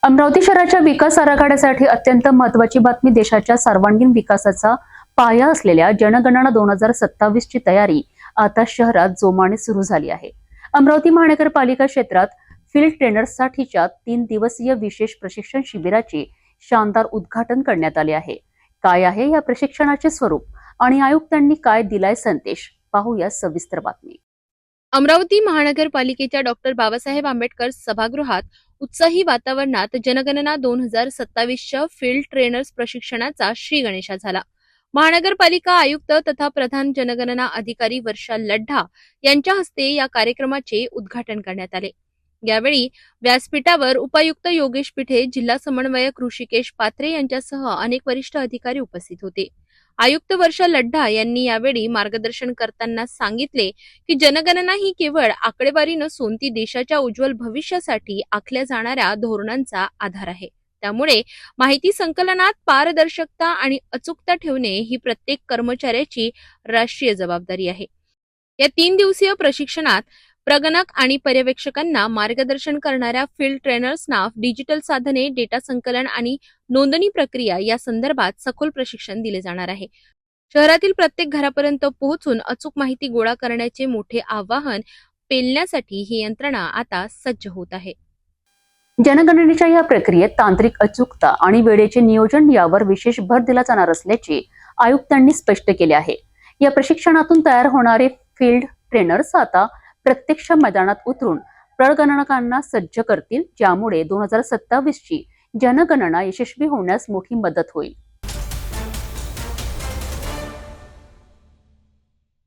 अमरावती शहराच्या विकास आराखड्यासाठी अत्यंत महत्त्वाची बातमी. देशाच्या सर्वांगीण विकासाचा पाया असलेल्या जनगणना 2027 ची तयारी आता शहरात जोमाने सुरू झाली आहे. अमरावती महानगरपालिका क्षेत्रात फील्ड ट्रेनर्ससाठीच्या 3 दिवसीय विशेष प्रशिक्षण शिबिराचे शानदार उद्घाटन करण्यात आले आहे. काय आहे या प्रशिक्षणाचे स्वरूप आणि आयुक्तांनी काय दिलाय संदेश, पाहूया सविस्तर बातमी. अमरावती महानगरपालिकेच्या डॉक्टर बाबासाहेब आंबेडकर सभागृहात उत्साही वातावरणात जनगणना 2027च्या फील्ड ट्रेनर्स प्रशिक्षणाचा श्री गणेशा झाला. महानगरपालिका आयुक्त तथा प्रधान जनगणना अधिकारी वर्षा लढ्ढा यांच्या हस्ते या कार्यक्रमाचे उद्घाटन करण्यात आले. यावेळी व्यासपीठावर उपायुक्त योगेश पिठे, जिल्हा समन्वयक ऋषिकेश पात्रे यांच्यासह अनेक वरिष्ठ अधिकारी उपस्थित होते. आयुक्त वर्षा लढ्ढा यांनी यावेळी मार्गदर्शन करताना सांगितले की जनगणना ही केवळ आकडेवारी नसून ती देशाच्या उज्ज्वल भविष्यासाठी आखल्या जाणाऱ्या धोरणांचा आधार आहे. त्यामुळे माहिती संकलनात पारदर्शकता आणि अचूकता ठेवणे ही प्रत्येक कर्मचाऱ्याची राष्ट्रीय जबाबदारी आहे. या 3 दिवसीय प्रशिक्षणात प्रगणक आणि पर्यवेक्षकांना मार्गदर्शन करणाऱ्या फील्ड ट्रेनर्सना डिजिटल साधने, डेटा संकलन आणि नोंदणी प्रक्रिया या संदर्भात सखोल प्रशिक्षण दिले जाणार आहे. शहरातील प्रत्येक घरापर्यंत पोहोचून अचूक माहिती गोळा करण्याचे मोठे आव्हान पेलण्यासाठी ही यंत्रणा आता सज्ज होत आहे. जनगणनेच्या या प्रक्रियेत तांत्रिक अचूकता आणि वेळेचे नियोजन यावर विशेष भर दिला जाणार असल्याचे आयुक्तांनी स्पष्ट केले आहे. या प्रशिक्षणातून तयार होणारे फील्ड ट्रेनर्स आता प्रत्यक्ष मैदानात उतरून प्रगणकांना सज्ज करतील, ज्यामुळे 2027 ची जनगणना यशस्वी होण्यास मोठी मदत होईल.